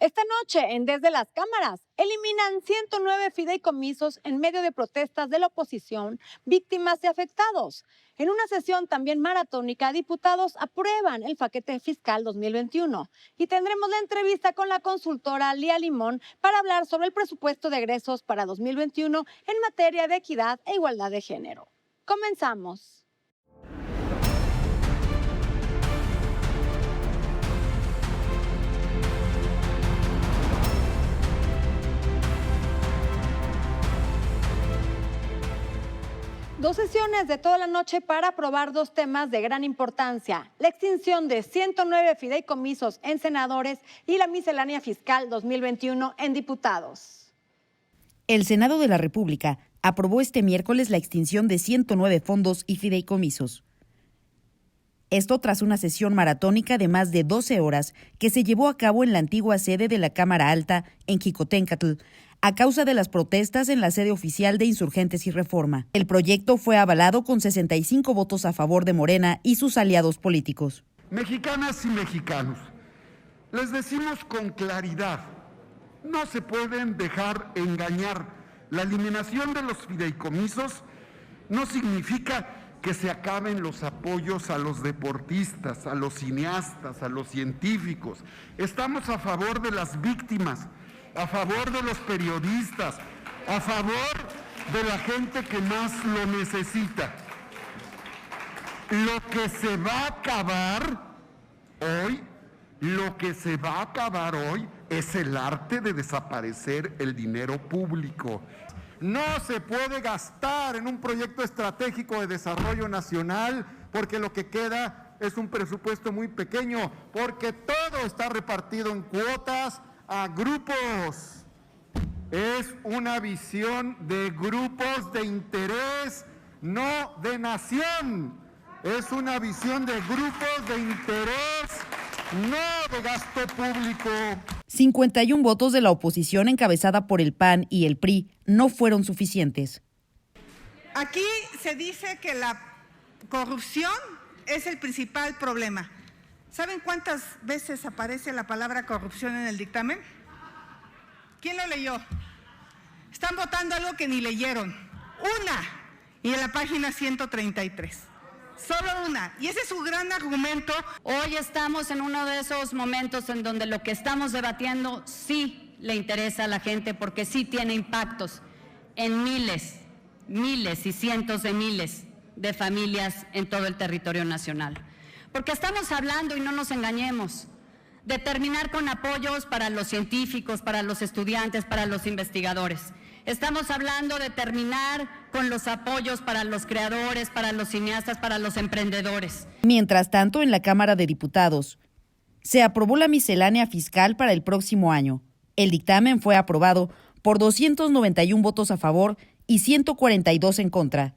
Esta noche, en Desde las Cámaras, eliminan 109 fideicomisos en medio de protestas de la oposición, víctimas y afectados. En una sesión también maratónica, diputados aprueban el paquete fiscal 2021 y tendremos la entrevista con la consultora Lía Limón para hablar sobre el presupuesto de egresos para 2021 en materia de equidad e igualdad de género. Comenzamos. Dos sesiones de toda la noche para aprobar dos temas de gran importancia: la extinción de 109 fideicomisos en senadores y la miscelánea fiscal 2021 en diputados. El Senado de la República aprobó este miércoles la extinción de 109 fondos y fideicomisos. Esto tras una sesión maratónica de más de 12 horas que se llevó a cabo en la antigua sede de la Cámara Alta en Jicoténcatl, a causa de las protestas en la sede oficial de Insurgentes y Reforma. El proyecto fue avalado con 65 votos a favor de Morena y sus aliados políticos. Mexicanas y mexicanos, les decimos con claridad, no se pueden dejar engañar. La eliminación de los fideicomisos no significa que se acaben los apoyos a los deportistas, a los cineastas, a los científicos. Estamos a favor de las víctimas, a favor de los periodistas, a favor de la gente que más lo necesita. Lo que se va a acabar hoy es el arte de desaparecer el dinero público. No se puede gastar en un proyecto estratégico de desarrollo nacional porque lo que queda es un presupuesto muy pequeño, porque todo está repartido en cuotas a grupos. Es una visión de grupos de interés, no de nación. Es una visión de grupos de interés, no de gasto público. 51 votos de la oposición encabezada por el PAN y el PRI no fueron suficientes. Aquí se dice que la corrupción es el principal problema. ¿Saben cuántas veces aparece la palabra corrupción en el dictamen? ¿Quién lo leyó? Están votando algo que ni leyeron. Una. Y en la página 133. Solo una. Y ese es su gran argumento. Hoy estamos en uno de esos momentos en donde lo que estamos debatiendo sí le interesa a la gente, porque sí tiene impactos en miles y cientos de miles de familias en todo el territorio nacional. Porque estamos hablando, y no nos engañemos, de terminar con apoyos para los científicos, para los estudiantes, para los investigadores. Estamos hablando de terminar con los apoyos para los creadores, para los cineastas, para los emprendedores. Mientras tanto, en la Cámara de Diputados, se aprobó la miscelánea fiscal para el próximo año. El dictamen fue aprobado por 291 votos a favor y 142 en contra.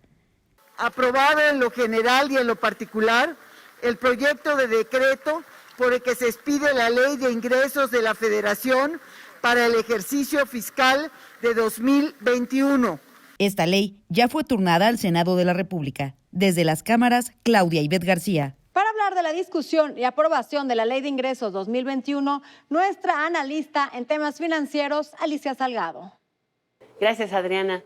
Aprobado en lo general y en lo particular el proyecto de decreto por el que se expide la Ley de Ingresos de la Federación para el ejercicio fiscal de 2021. Esta ley ya fue turnada al Senado de la República. Desde las cámaras, Claudia Ivette García. Para hablar de la discusión y aprobación de la Ley de Ingresos 2021, nuestra analista en temas financieros, Alicia Salgado. Gracias, Adriana.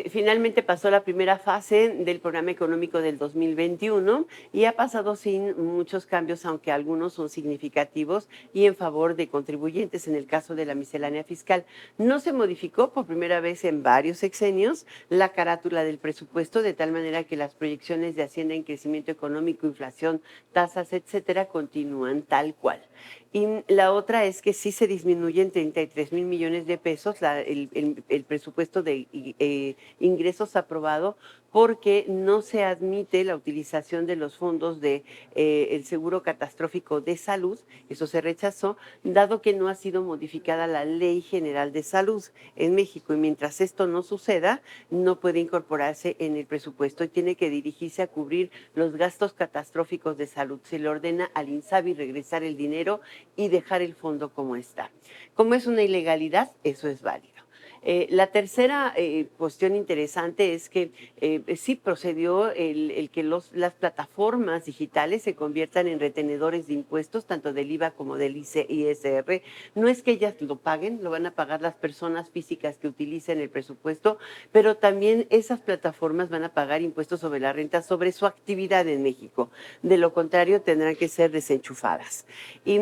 Finalmente pasó la primera fase del programa económico del 2021 y ha pasado sin muchos cambios, aunque algunos son significativos y en favor de contribuyentes. En el caso de la miscelánea fiscal, no se modificó por primera vez en varios sexenios la carátula del presupuesto, de tal manera que las proyecciones de Hacienda en crecimiento económico, inflación, tasas, etcétera, continúan tal cual. Y la otra es que sí se disminuye en 33,000 millones de pesos el presupuesto de ingresos aprobado, porque no se admite la utilización de los fondos de el seguro catastrófico de salud. Eso se rechazó, dado que no ha sido modificada la Ley General de Salud en México, y mientras esto no suceda, no puede incorporarse en el presupuesto y tiene que dirigirse a cubrir los gastos catastróficos de salud. Se le ordena al INSABI regresar el dinero y dejar el fondo como está. Como es una ilegalidad, eso es válido. La tercera cuestión interesante es que sí procedió el que las plataformas digitales se conviertan en retenedores de impuestos, tanto del IVA como del ISR. No es que ellas lo paguen, lo van a pagar las personas físicas que utilicen el presupuesto, pero también esas plataformas van a pagar impuestos sobre la renta sobre su actividad en México. De lo contrario, tendrán que ser desenchufadas. Y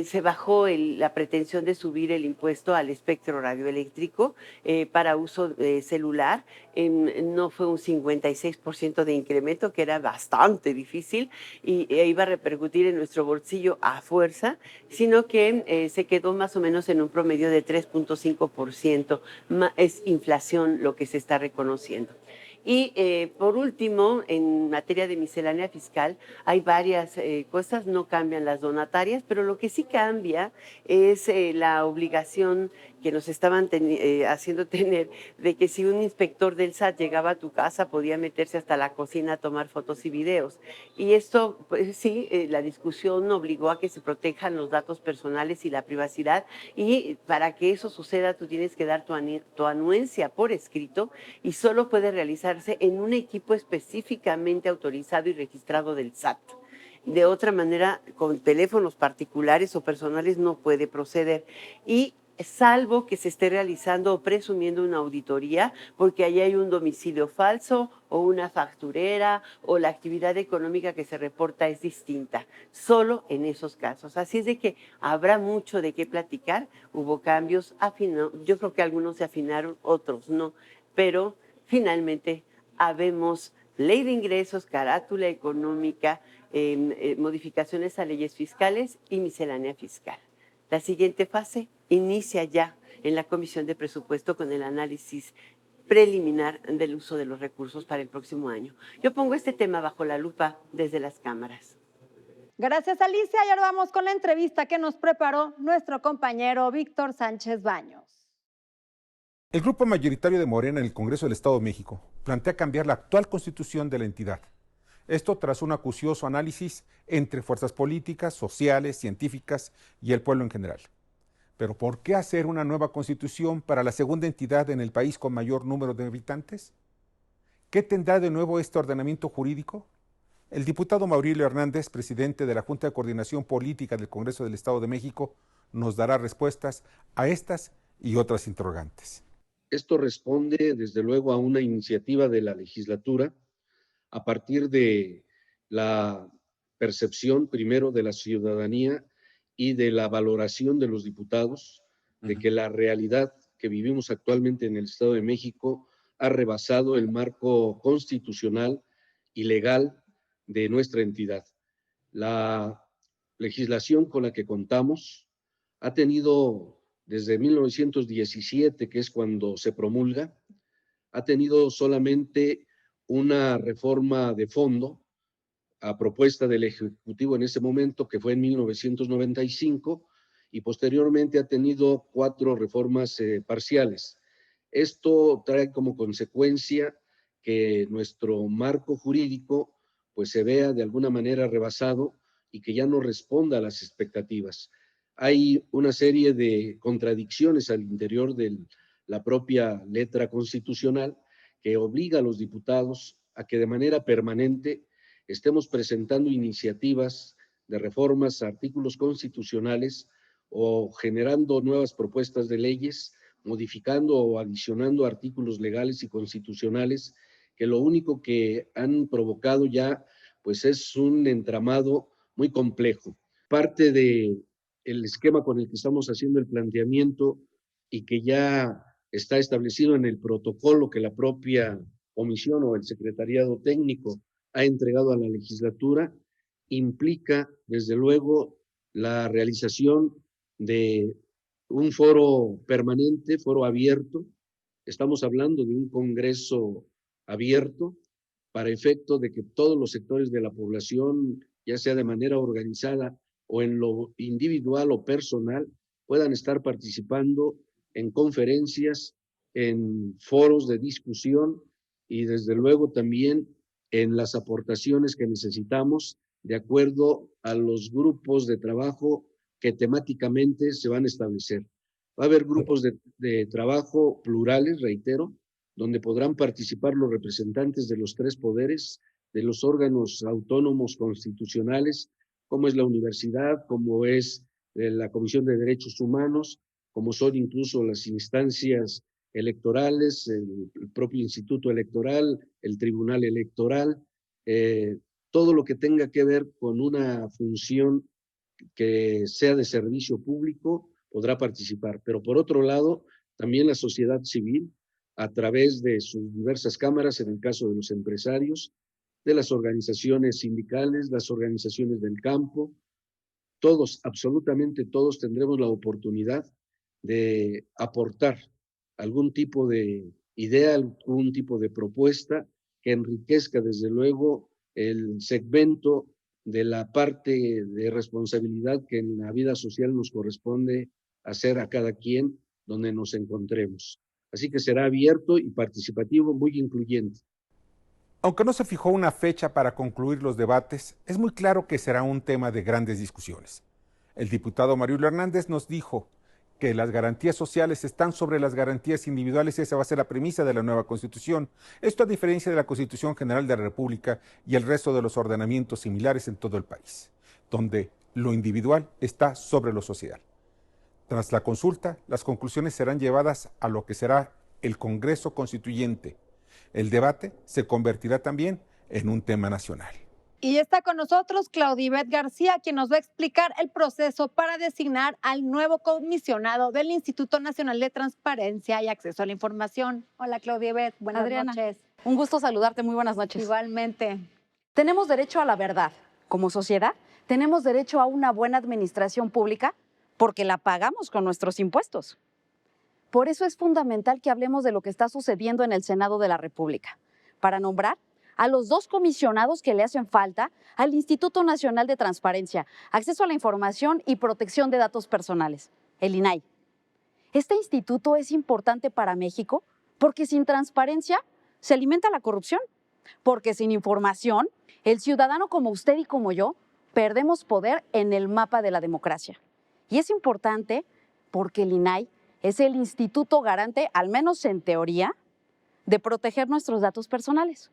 se bajó la pretensión de subir el impuesto al espectro radioeléctrico para uso celular. No fue un 56% de incremento, que era bastante difícil y iba a repercutir en nuestro bolsillo a fuerza, sino que se quedó más o menos en un promedio de 3.5%. Es inflación lo que se está reconociendo. Y por último, en materia de miscelánea fiscal, hay varias cosas, no cambian las donatarias, pero lo que sí cambia es la obligación que nos estaban haciendo tener de que si un inspector del SAT llegaba a tu casa podía meterse hasta la cocina a tomar fotos y videos. Y esto, pues sí, la discusión obligó a que se protejan los datos personales y la privacidad, y para que eso suceda tú tienes que dar tu anuencia por escrito y solo puede realizarse en un equipo específicamente autorizado y registrado del SAT. De otra manera, con teléfonos particulares o personales no puede proceder. Y salvo que se esté realizando o presumiendo una auditoría, porque ahí hay un domicilio falso o una facturera o la actividad económica que se reporta es distinta, solo en esos casos. Así es de que habrá mucho de qué platicar. Hubo cambios, yo creo que algunos se afinaron, otros no, pero finalmente habemos ley de ingresos, carátula económica, modificaciones a leyes fiscales y miscelánea fiscal. La siguiente fase inicia ya en la Comisión de Presupuesto con el análisis preliminar del uso de los recursos para el próximo año. Yo pongo este tema bajo la lupa desde las cámaras. Gracias, Alicia. Y ahora vamos con la entrevista que nos preparó nuestro compañero Víctor Sánchez Baños. El grupo mayoritario de Morena en el Congreso del Estado de México plantea cambiar la actual constitución de la entidad. Esto tras un acucioso análisis entre fuerzas políticas, sociales, científicas y el pueblo en general. Pero ¿por qué hacer una nueva constitución para la segunda entidad en el país con mayor número de habitantes? ¿Qué tendrá de nuevo este ordenamiento jurídico? El diputado Maurilio Hernández, presidente de la Junta de Coordinación Política del Congreso del Estado de México, nos dará respuestas a estas y otras interrogantes. Esto responde, desde luego, a una iniciativa de la legislatura a partir de la percepción, primero, de la ciudadanía y de la valoración de los diputados, de que la realidad que vivimos actualmente en el Estado de México ha rebasado el marco constitucional y legal de nuestra entidad. La legislación con la que contamos ha tenido, desde 1917, que es cuando se promulga, ha tenido solamente una reforma de fondo a propuesta del Ejecutivo en ese momento, que fue en 1995, y posteriormente ha tenido 4 reformas parciales. Esto trae como consecuencia que nuestro marco jurídico pues se vea de alguna manera rebasado y que ya no responda a las expectativas. Hay una serie de contradicciones al interior de la propia letra constitucional que obliga a los diputados a que de manera permanente estemos presentando iniciativas de reformas a artículos constitucionales o generando nuevas propuestas de leyes, modificando o adicionando artículos legales y constitucionales que lo único que han provocado ya pues es un entramado muy complejo. Parte del esquema con el que estamos haciendo el planteamiento y que ya está establecido en el protocolo que la propia comisión o el secretariado técnico ha entregado a la legislatura, implica, desde luego, la realización de un foro permanente, foro abierto. Estamos hablando de un congreso abierto para efecto de que todos los sectores de la población, ya sea de manera organizada o en lo individual o personal, puedan estar participando en conferencias, en foros de discusión y desde luego también en las aportaciones que necesitamos de acuerdo a los grupos de trabajo que temáticamente se van a establecer. Va a haber grupos de trabajo plurales, reitero, donde podrán participar los representantes de los tres poderes, de los órganos autónomos constitucionales, como es la universidad, como es la Comisión de Derechos Humanos, como son incluso las instancias electorales, el propio Instituto Electoral, el Tribunal Electoral, todo lo que tenga que ver con una función que sea de servicio público podrá participar. Pero por otro lado, también la sociedad civil, a través de sus diversas cámaras, en el caso de los empresarios, de las organizaciones sindicales, las organizaciones del campo, todos, absolutamente todos, tendremos la oportunidad de aportar algún tipo de idea, algún tipo de propuesta que enriquezca desde luego el segmento de la parte de responsabilidad que en la vida social nos corresponde hacer a cada quien donde nos encontremos. Así que será abierto y participativo, muy incluyente. Aunque no se fijó una fecha para concluir los debates, es muy claro que será un tema de grandes discusiones. El diputado Mariano Hernández nos dijo que las garantías sociales están sobre las garantías individuales y esa va a ser la premisa de la nueva Constitución. Esto a diferencia de la Constitución General de la República y el resto de los ordenamientos similares en todo el país, donde lo individual está sobre lo social. Tras la consulta, las conclusiones serán llevadas a lo que será el Congreso Constituyente. El debate se convertirá también en un tema nacional. Y está con nosotros Claudibet García, quien nos va a explicar el proceso para designar al nuevo comisionado del Instituto Nacional de Transparencia y Acceso a la Información. Hola Claudibet, buenas Adriana, noches. Un gusto saludarte, muy buenas noches. Igualmente. Tenemos derecho a la verdad. Como sociedad, tenemos derecho a una buena administración pública porque la pagamos con nuestros impuestos. Por eso es fundamental que hablemos de lo que está sucediendo en el Senado de la República, para nombrar a los 2 comisionados que le hacen falta al Instituto Nacional de Transparencia, Acceso a la Información y Protección de Datos Personales, el INAI. Este instituto es importante para México porque sin transparencia se alimenta la corrupción, porque sin información el ciudadano como usted y como yo perdemos poder en el mapa de la democracia. Y es importante porque el INAI es el instituto garante, al menos en teoría, de proteger nuestros datos personales.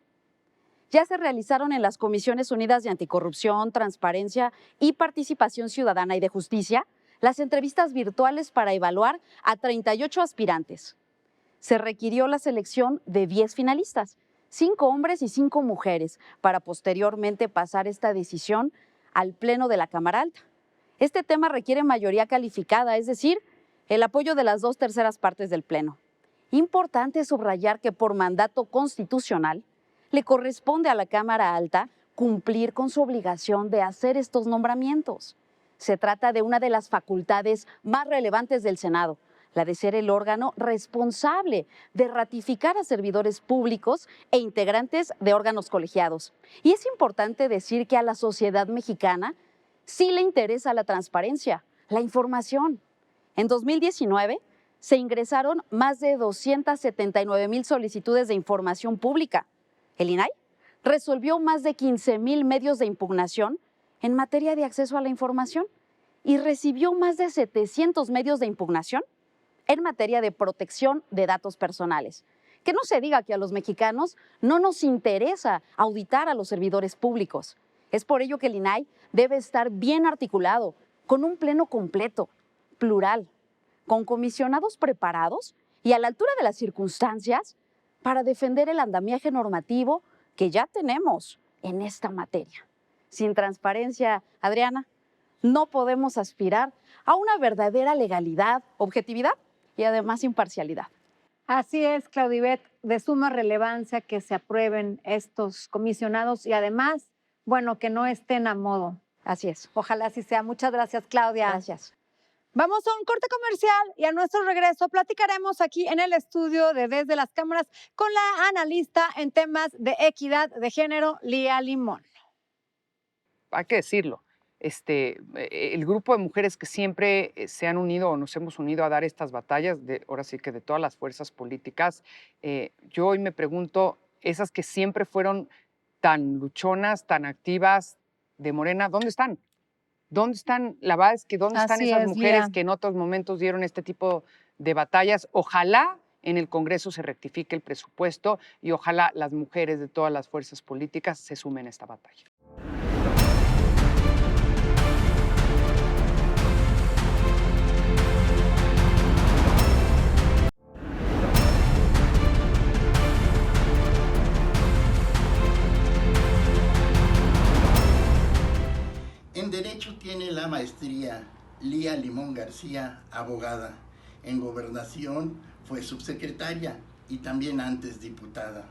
Ya se realizaron en las Comisiones Unidas de Anticorrupción, Transparencia y Participación Ciudadana y de Justicia las entrevistas virtuales para evaluar a 38 aspirantes. Se requirió la selección de 10 finalistas, 5 hombres y 5 mujeres, para posteriormente pasar esta decisión al Pleno de la Cámara Alta. Este tema requiere mayoría calificada, es decir, el apoyo de las 2/3 partes del Pleno. Importante subrayar que por mandato constitucional le corresponde a la Cámara Alta cumplir con su obligación de hacer estos nombramientos. Se trata de una de las facultades más relevantes del Senado, la de ser el órgano responsable de ratificar a servidores públicos e integrantes de órganos colegiados. Y es importante decir que a la sociedad mexicana sí le interesa la transparencia, la información. En 2019 se ingresaron más de 279,000 solicitudes de información pública. El INAI resolvió más de 15,000 medios de impugnación en materia de acceso a la información y recibió más de 700 medios de impugnación en materia de protección de datos personales. Que no se diga que a los mexicanos no nos interesa auditar a los servidores públicos. Es por ello que el INAI debe estar bien articulado, con un pleno completo, plural, con comisionados preparados y a la altura de las circunstancias para defender el andamiaje normativo que ya tenemos en esta materia. Sin transparencia, Adriana, no podemos aspirar a una verdadera legalidad, objetividad y además imparcialidad. Así es, Claudibet, de suma relevancia que se aprueben estos comisionados y además, bueno, que no estén a modo. Así es. Ojalá así sea. Muchas gracias, Claudia. Gracias. Vamos a un corte comercial y a nuestro regreso platicaremos aquí en el estudio de Desde las Cámaras con la analista en temas de equidad de género, Lía Limón. Hay que decirlo, el grupo de mujeres que siempre se han unido o nos hemos unido a dar estas batallas, ahora sí que de todas las fuerzas políticas, yo hoy me pregunto, esas que siempre fueron tan luchonas, tan activas de Morena, ¿dónde están? ¿Dónde están, la verdad es que dónde están Así esas es, mujeres Lía. que en otros momentos dieron este tipo de batallas? Ojalá en el Congreso se rectifique el presupuesto y ojalá las mujeres de todas las fuerzas políticas se sumen a esta batalla. En Derecho tiene la maestría Lía Limón García, abogada. En Gobernación fue subsecretaria y también antes diputada.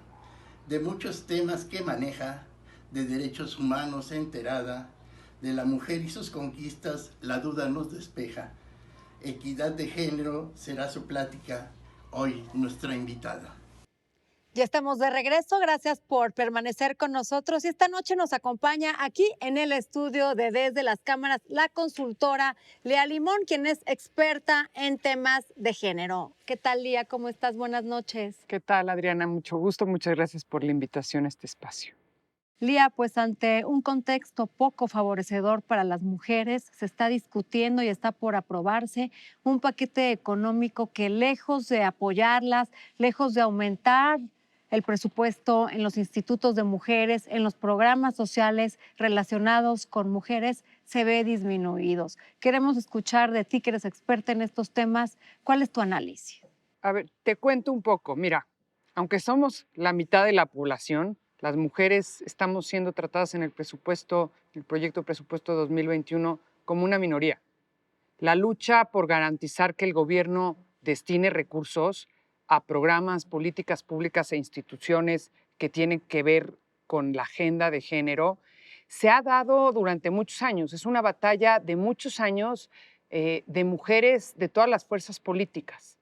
De muchos temas que maneja, de derechos humanos enterada, de la mujer y sus conquistas la duda nos despeja. Equidad de género será su plática, hoy nuestra invitada. Ya estamos de regreso, gracias por permanecer con nosotros y esta noche nos acompaña aquí en el estudio de Desde las Cámaras la consultora Lía Limón, quien es experta en temas de género. ¿Qué tal, Lía? ¿Cómo estás? Buenas noches. ¿Qué tal, Adriana? Mucho gusto, muchas gracias por la invitación a este espacio. Lía, pues ante un contexto poco favorecedor para las mujeres, se está discutiendo y está por aprobarse un paquete económico que lejos de apoyarlas, lejos de aumentar el presupuesto en los institutos de mujeres, en los programas sociales relacionados con mujeres, se ve disminuidos. Queremos escuchar de ti, que eres experta en estos temas. ¿Cuál es tu análisis? A ver, te cuento un poco. Mira, aunque somos la mitad de la población, las mujeres estamos siendo tratadas en el presupuesto, el proyecto de presupuesto 2021, como una minoría. La lucha por garantizar que el gobierno destine recursos a programas, políticas públicas e instituciones que tienen que ver con la agenda de género, se ha dado durante muchos años. Es una batalla de muchos años de mujeres de todas las fuerzas políticas.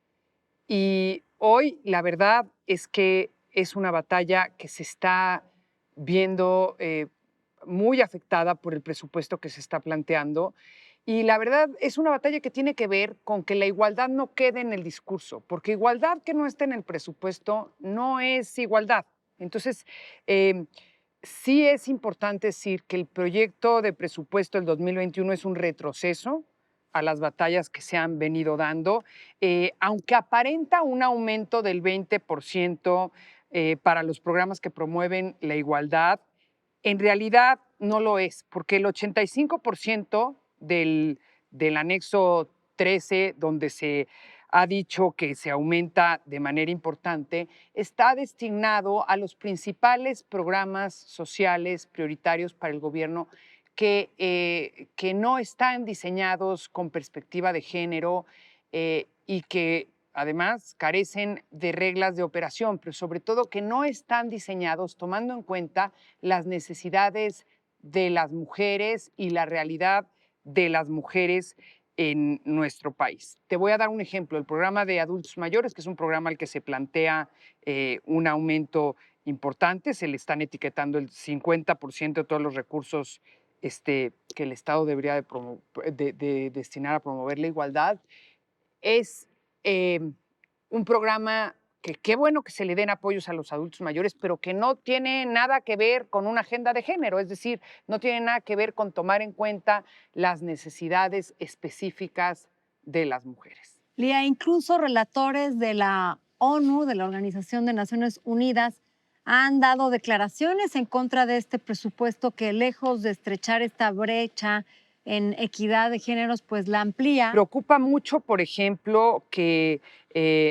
Y hoy la verdad es que es una batalla que se está viendo muy afectada por el presupuesto que se está planteando. Y la verdad es una batalla que tiene que ver con que la igualdad no quede en el discurso, porque igualdad que no esté en el presupuesto no es igualdad. Entonces, sí es importante decir que el proyecto de presupuesto del 2021 es un retroceso a las batallas que se han venido dando, aunque aparenta un aumento del 20% para los programas que promueven la igualdad, en realidad no lo es, porque el 85% del anexo 13, donde se ha dicho que se aumenta de manera importante, está destinado a los principales programas sociales prioritarios para el gobierno que no están diseñados con perspectiva de género y que además carecen de reglas de operación, pero sobre todo que no están diseñados tomando en cuenta las necesidades de las mujeres y la realidad de las mujeres en nuestro país. Te voy a dar un ejemplo, el programa de adultos mayores, que es un programa al que se plantea un aumento importante, se le están etiquetando el 50% de todos los recursos que el Estado debería de destinar a promover la igualdad. Es un programa que qué bueno que se le den apoyos a los adultos mayores, pero que no tiene nada que ver con una agenda de género, es decir, no tiene nada que ver con tomar en cuenta las necesidades específicas de las mujeres. Lía, incluso relatores de la ONU, de la Organización de Naciones Unidas, han dado declaraciones en contra de este presupuesto que, lejos de estrechar esta brecha en equidad de géneros, pues la amplía. Preocupa mucho, por ejemplo, que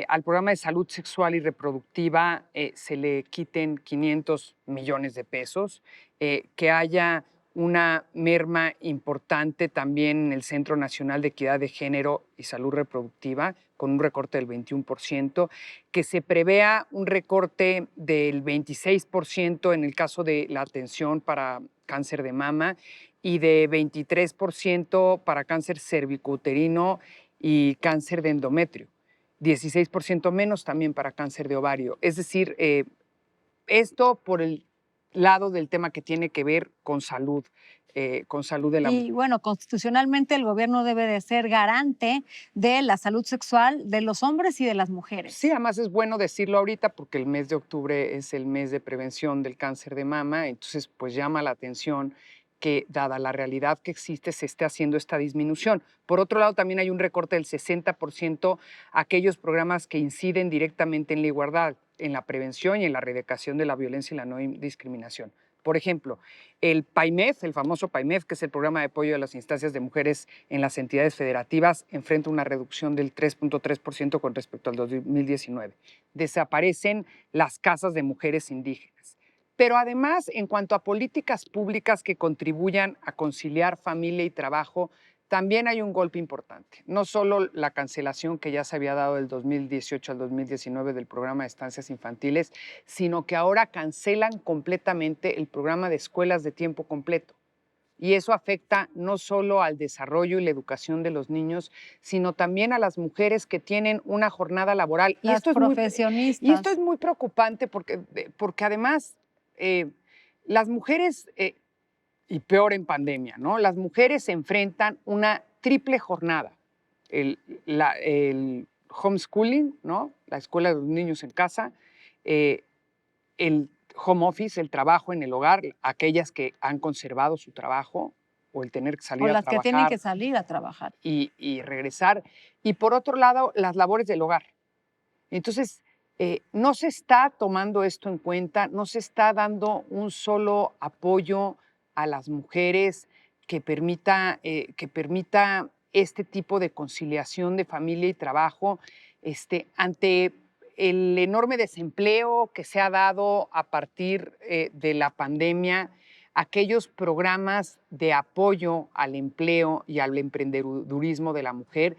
al programa de salud sexual y reproductiva se le quiten 500 millones de pesos, que haya una merma importante también en el Centro Nacional de Equidad de Género y Salud Reproductiva, con un recorte del 21%, que se prevea un recorte del 26% en el caso de la atención para cáncer de mama y de 23% para cáncer cervicouterino y cáncer de endometrio, 16% menos también para cáncer de ovario. Es decir, esto por el lado del tema que tiene que ver con salud de la mujer. Y bueno, constitucionalmente el gobierno debe de ser garante de la salud sexual de los hombres y de las mujeres. Sí, además es bueno decirlo ahorita porque el mes de octubre es el mes de prevención del cáncer de mama, entonces pues llama la atención que, dada la realidad que existe, se esté haciendo esta disminución. Por otro lado, también hay un recorte del 60% a aquellos programas que inciden directamente en la igualdad, en la prevención y en la erradicación de la violencia y la no discriminación. Por ejemplo, el PAIMEF, el famoso PAIMEF, que es el programa de apoyo a las instancias de mujeres en las entidades federativas, enfrenta una reducción del 3.3% con respecto al 2019. Desaparecen las casas de mujeres indígenas. Pero además, en cuanto a políticas públicas que contribuyan a conciliar familia y trabajo, también hay un golpe importante. No solo la cancelación que ya se había dado del 2018 al 2019 del programa de estancias infantiles, sino que ahora cancelan completamente el programa de escuelas de tiempo completo. Y eso afecta no solo al desarrollo y la educación de los niños, sino también a las mujeres que tienen una jornada laboral. Las profesionistas. Y esto es muy preocupante porque además las mujeres, y peor en pandemia, ¿no? Las mujeres se enfrentan una triple jornada. El homeschooling, ¿no? La escuela de los niños en casa, el home office, el trabajo en el hogar, aquellas que han conservado su trabajo o el tener que salir a trabajar. O las que tienen que salir a trabajar. Y regresar. Y por otro lado, las labores del hogar. Entonces, no se está tomando esto en cuenta, no se está dando un solo apoyo a las mujeres que permita este tipo de conciliación de familia y trabajo ante el enorme desempleo que se ha dado a partir de la pandemia. Aquellos programas de apoyo al empleo y al emprendedurismo de la mujer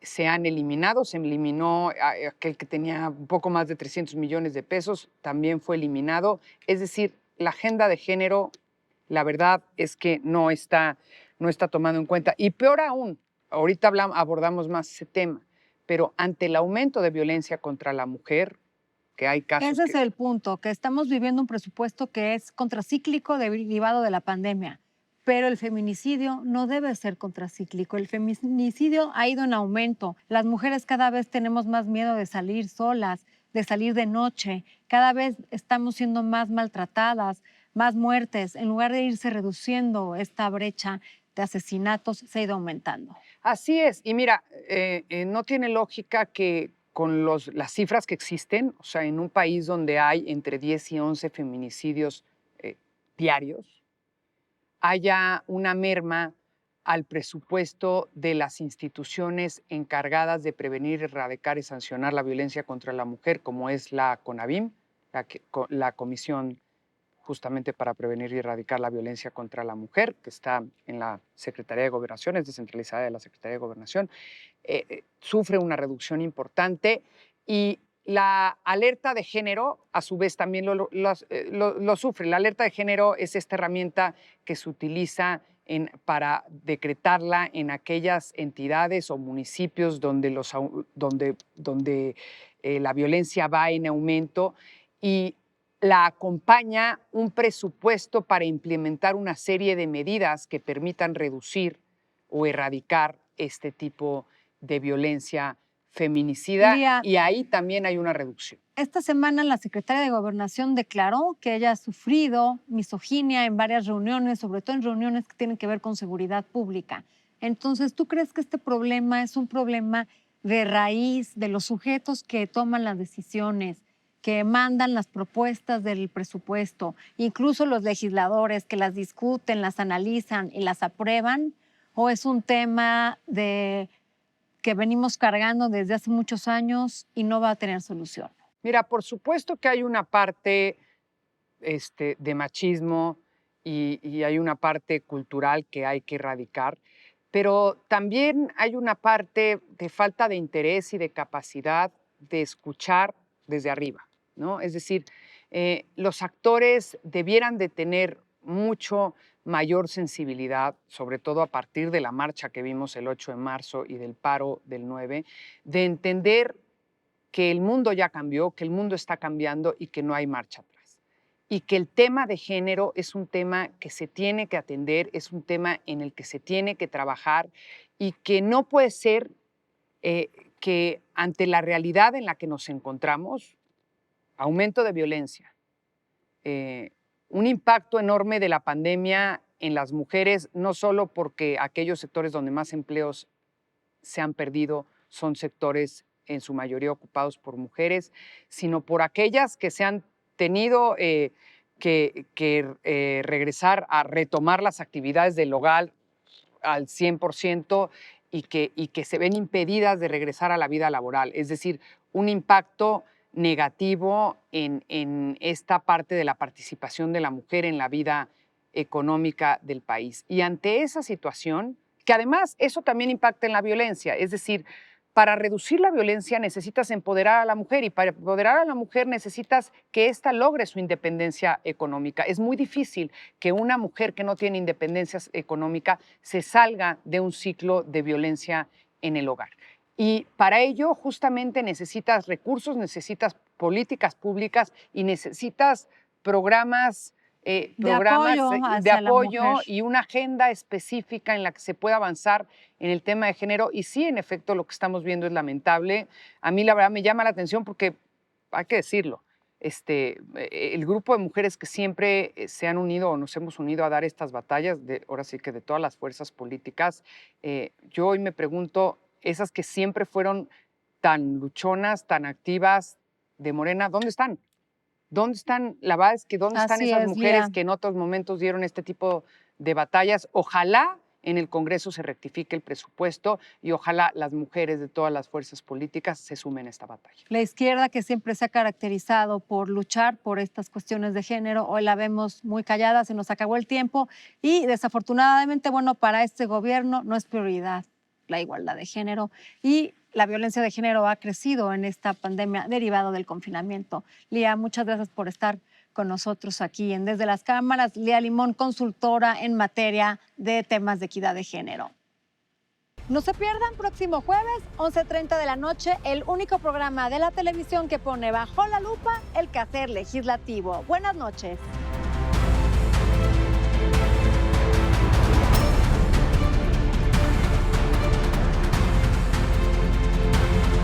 se han eliminado. Se eliminó aquel que tenía un poco más de 300 millones de pesos, también fue eliminado. Es decir, la agenda de género, la verdad es que no está tomando en cuenta. Y peor aún, ahorita abordamos más ese tema, pero ante el aumento de violencia contra la mujer, que hay casos. Ese es el punto, que estamos viviendo un presupuesto que es contracíclico derivado de la pandemia, pero el feminicidio no debe ser contracíclico. El feminicidio ha ido en aumento. Las mujeres cada vez tenemos más miedo de salir solas, de salir de noche. Cada vez estamos siendo más maltratadas, más muertes. En lugar de irse reduciendo esta brecha de asesinatos, se ha ido aumentando. Así es. Y mira, no tiene lógica que con las cifras que existen, o sea, en un país donde hay entre 10 y 11 feminicidios diarios, haya una merma al presupuesto de las instituciones encargadas de prevenir, erradicar y sancionar la violencia contra la mujer, como es la CONAVIM, la Comisión justamente para prevenir y erradicar la violencia contra la mujer, que está en la Secretaría de Gobernación, es descentralizada de la Secretaría de Gobernación, sufre una reducción importante y la alerta de género, a su vez, también lo sufre. La alerta de género es esta herramienta que se utiliza para decretarla en aquellas entidades o municipios donde la violencia va en aumento y la acompaña un presupuesto para implementar una serie de medidas que permitan reducir o erradicar este tipo de violencia feminicida. Lía, y ahí también hay una reducción. Esta semana la secretaria de Gobernación declaró que ella ha sufrido misoginia en varias reuniones, sobre todo en reuniones que tienen que ver con seguridad pública. Entonces, ¿tú crees que este problema es un problema de raíz de los sujetos que toman las decisiones, que mandan las propuestas del presupuesto, incluso los legisladores que las discuten, las analizan y las aprueban? ¿O es un tema que venimos cargando desde hace muchos años y no va a tener solución? Mira, por supuesto que hay una parte de machismo y hay una parte cultural que hay que erradicar, pero también hay una parte de falta de interés y de capacidad de escuchar desde arriba, ¿no? Es decir, los actores debieran de tener mucho mayor sensibilidad, sobre todo a partir de la marcha que vimos el 8 de marzo y del paro del 9, de entender que el mundo ya cambió, que el mundo está cambiando y que no hay marcha atrás. Y que el tema de género es un tema que se tiene que atender, es un tema en el que se tiene que trabajar y que no puede ser que ante la realidad en la que nos encontramos, aumento de violencia, un impacto enorme de la pandemia en las mujeres, no solo porque aquellos sectores donde más empleos se han perdido son sectores en su mayoría ocupados por mujeres, sino por aquellas que se han tenido que regresar a retomar las actividades del hogar al 100% y que se ven impedidas de regresar a la vida laboral. Es decir, un impacto negativo en esta parte de la participación de la mujer en la vida económica del país. Y ante esa situación, que además eso también impacta en la violencia, es decir, para reducir la violencia necesitas empoderar a la mujer y para empoderar a la mujer necesitas que ésta logre su independencia económica. Es muy difícil que una mujer que no tiene independencia económica se salga de un ciclo de violencia en el hogar. Y para ello justamente necesitas recursos, necesitas políticas públicas y necesitas programas de apoyo y una agenda específica en la que se pueda avanzar en el tema de género. Y sí, en efecto, lo que estamos viendo es lamentable. A mí la verdad me llama la atención porque, hay que decirlo, el grupo de mujeres que siempre se han unido o nos hemos unido a dar estas batallas, ahora sí que de todas las fuerzas políticas, yo hoy me pregunto, esas que siempre fueron tan luchonas, tan activas de Morena, ¿dónde están? ¿Dónde están? La verdad es que ¿dónde están esas mujeres que en otros momentos dieron este tipo de batallas? Ojalá en el Congreso se rectifique el presupuesto y ojalá las mujeres de todas las fuerzas políticas se sumen a esta batalla. La izquierda, que siempre se ha caracterizado por luchar por estas cuestiones de género, hoy la vemos muy callada, se nos acabó el tiempo y desafortunadamente, bueno, para este gobierno no es prioridad la igualdad de género y la violencia de género ha crecido en esta pandemia derivado del confinamiento. Lía, muchas gracias por estar con nosotros aquí en Desde las Cámaras. Lía Limón, consultora en materia de temas de equidad de género. No se pierdan próximo jueves, 11:30 de la noche, el único programa de la televisión que pone bajo la lupa el quehacer legislativo. Buenas noches.